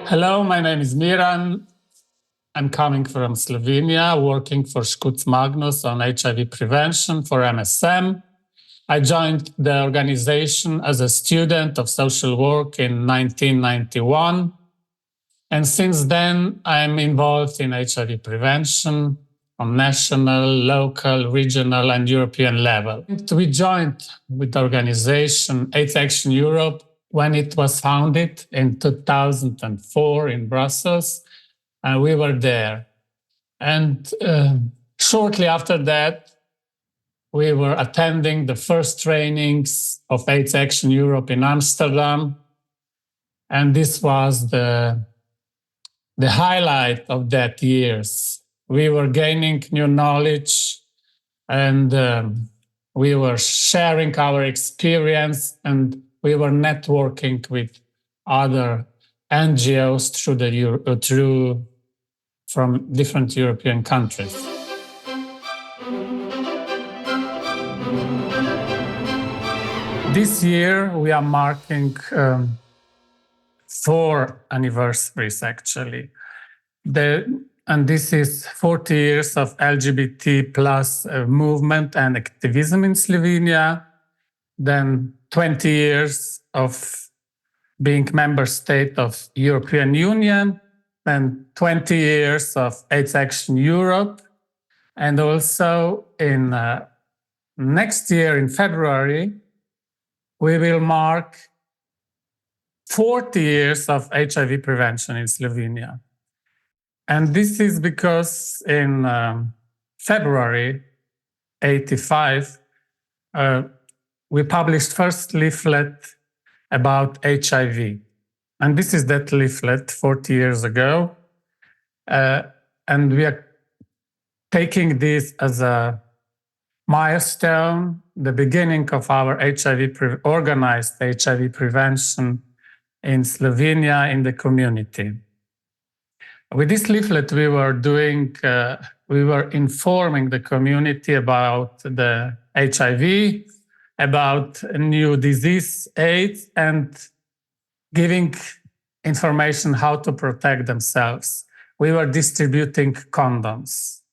Hello, my name is Miran. I'm coming from Slovenia, working for ŠKUC-Magnus on HIV prevention for MSM. I joined the organization as a student of social work in 1991. And since then, I'm involved in HIV prevention on national, local, regional, and European level. We joined with the organization AIDS Action Europe when it was founded in 2004 in Brussels, and we were there. And shortly after that, we were attending the first trainings of AIDS Action Europe in Amsterdam. And this was the highlight of that years. We were gaining new knowledge and we were sharing our experience and we were networking with other NGOs from different European countries. This year we are marking 4 anniversaries actually. And this is 40 years of LGBT plus movement and activism in Slovenia, then 20 years of being member state of European Union, then 20 years of AIDS Action Europe, and also in next year in February, we will mark 40 years of HIV prevention in Slovenia. And this is because in February 85, we published first leaflet about HIV. And this is that leaflet 40 years ago. And we are taking this as a milestone, the beginning of our organized HIV prevention in Slovenia in the community. With this leaflet, we were informing the community about the HIV, about a new disease, AIDS, and giving information how to protect themselves. We were distributing condoms.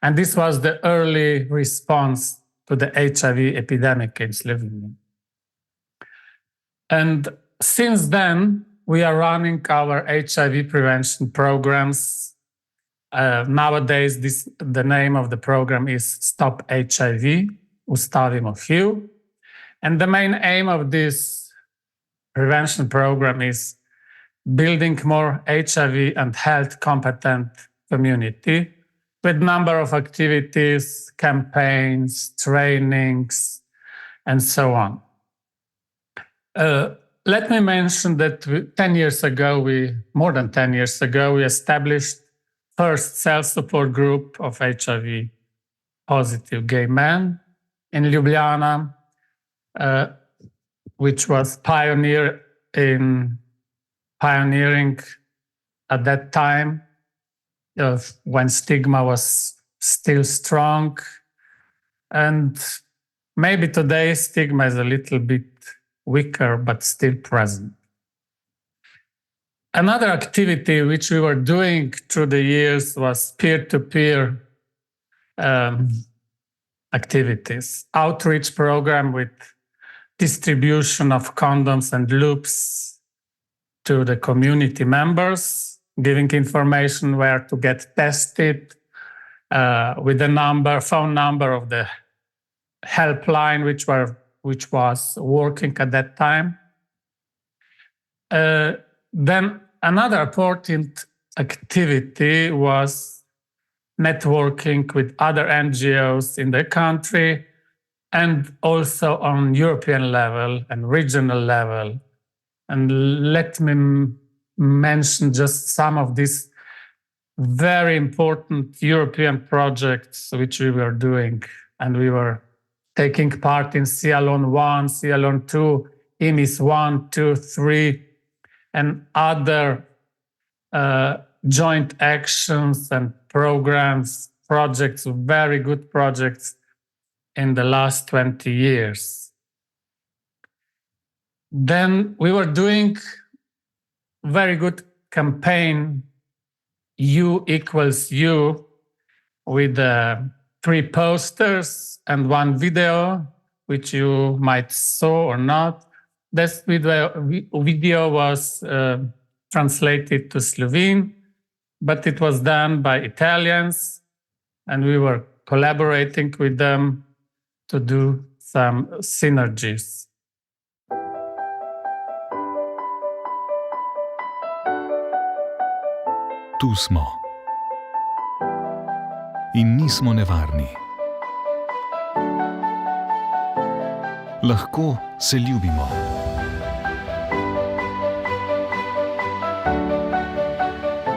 And this was the early response to the HIV epidemic in Slovenia. And since then, we are running our HIV prevention programs. Nowadays, the name of the program is Stop HIV, Ustavimo HIV. And the main aim of this prevention program is building more HIV and health competent community with number of activities, campaigns, trainings, and so on. Let me mention that more than 10 years ago, we established first self-support group of HIV positive gay men in Ljubljana, which was pioneering at that time when stigma was still strong. And maybe today stigma is a little bit weaker, but still present. Another activity which we were doing through the years was peer-to-peer activities, outreach program with distribution of condoms and loops to the community members, giving information where to get tested, with the phone number of the helpline, which was working at that time. Then another important activity was networking with other NGOs in the country and also on European level and regional level. And let me mention just some of these very important European projects which we were doing. And we were taking part in CIALON 1, CIALON 2, EMIS 1, 2, 3, and other joint actions and projects, very good projects in the last 20 years. Then we were doing very good campaign, U equals U, with 3 posters and 1 video, which you might saw or not. This video was translated to Slovene, but it was done by Italians, and we were collaborating with them to do some synergies. Tu smo. In nismo nevarni. Lahko se ljubimo.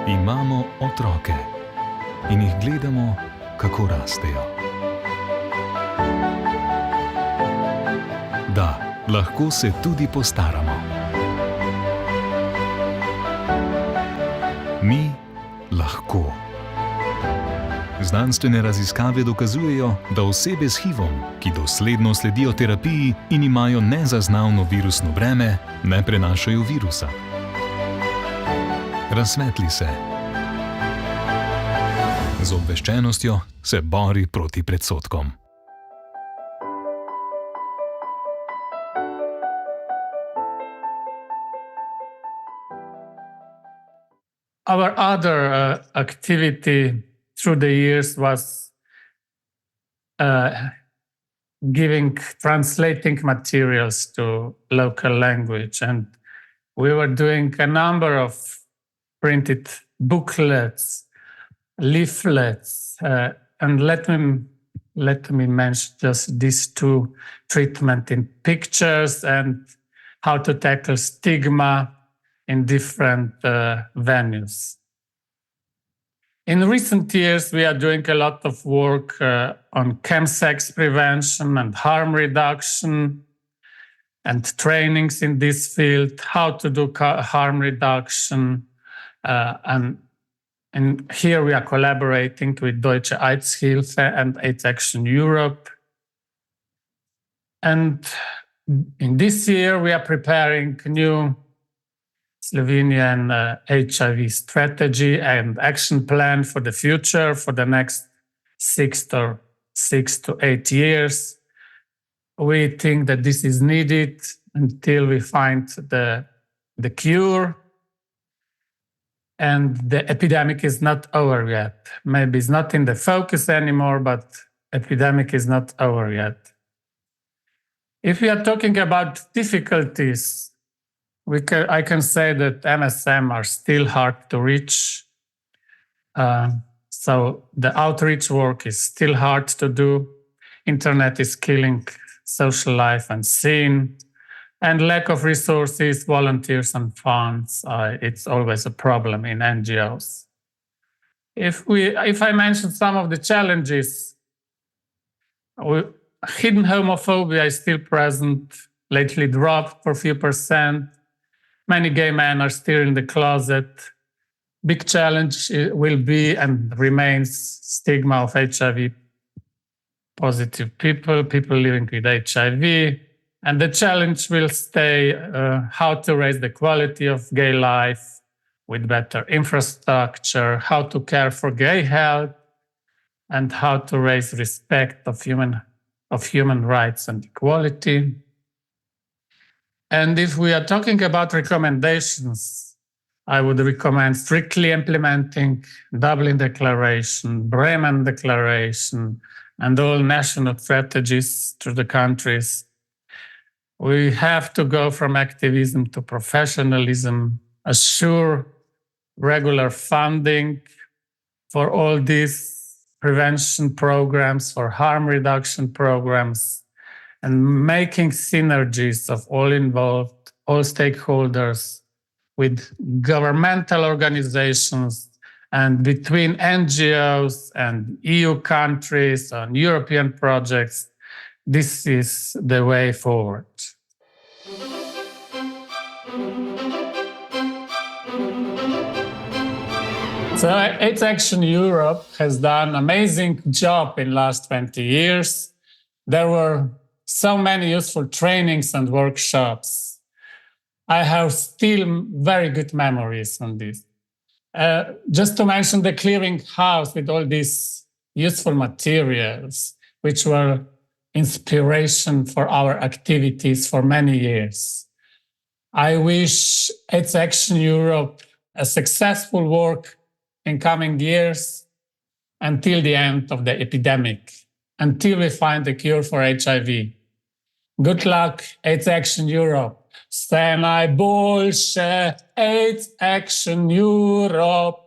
Imamo otroke in jih gledamo, kako rastejo. Da, lahko se tudi postaramo. Mi lahko. Znanstvene raziskave dokazujejo, da osebe s HIV-om, ki dosledno sledijo terapiji in imajo nezaznavno virusno breme, ne prenašajo virusa. Razsvetli se. Z obveščenostjo se bori proti predsodkom. Our other activity through the years was translating materials to local language. And we were doing a number of printed booklets, leaflets, and let me mention just these 2: treatment in pictures and how to tackle stigma in different venues. In recent years, we are doing a lot of work on chemsex prevention and harm reduction and trainings in this field, how to do harm reduction. And here we are collaborating with Deutsche AIDS-Hilfe and AIDS Action Europe. And in this year, we are preparing new Slovenian HIV strategy and action plan for the future for the next 6 to 8 years. We think that this is needed until we find the cure. And the epidemic is not over yet. Maybe it's not in the focus anymore, but epidemic is not over yet. If we are talking about difficulties, I can say that MSM are still hard to reach. So the outreach work is still hard to do. Internet is killing social life and scene. And lack of resources, volunteers and funds, it's always a problem in NGOs. If I mention some of the challenges, hidden homophobia is still present, lately dropped for a few percent. Many gay men are still in the closet. Big challenge will be and remains stigma of HIV positive people living with HIV. And the challenge will stay how to raise the quality of gay life with better infrastructure, how to care for gay health, and how to raise respect of human rights and equality. And if we are talking about recommendations, I would recommend strictly implementing Dublin Declaration, Bremen Declaration, and all national strategies to the countries. We have to go from activism to professionalism, assure regular funding for all these prevention programs, for harm reduction programs, and making synergies of all involved, all stakeholders, with governmental organizations and between NGOs and EU countries and European projects. This is the way forward. So AIDS Action Europe has done an amazing job in the last 20 years. There were so many useful trainings and workshops. I have still very good memories on this. Just to mention the clearing house with all these useful materials, which were inspiration for our activities for many years. I wish AIDS Action Europe a successful work in coming years until the end of the epidemic, until we find a cure for HIV. Good luck, AIDS Action Europe. Semi bullshit, AIDS Action Europe.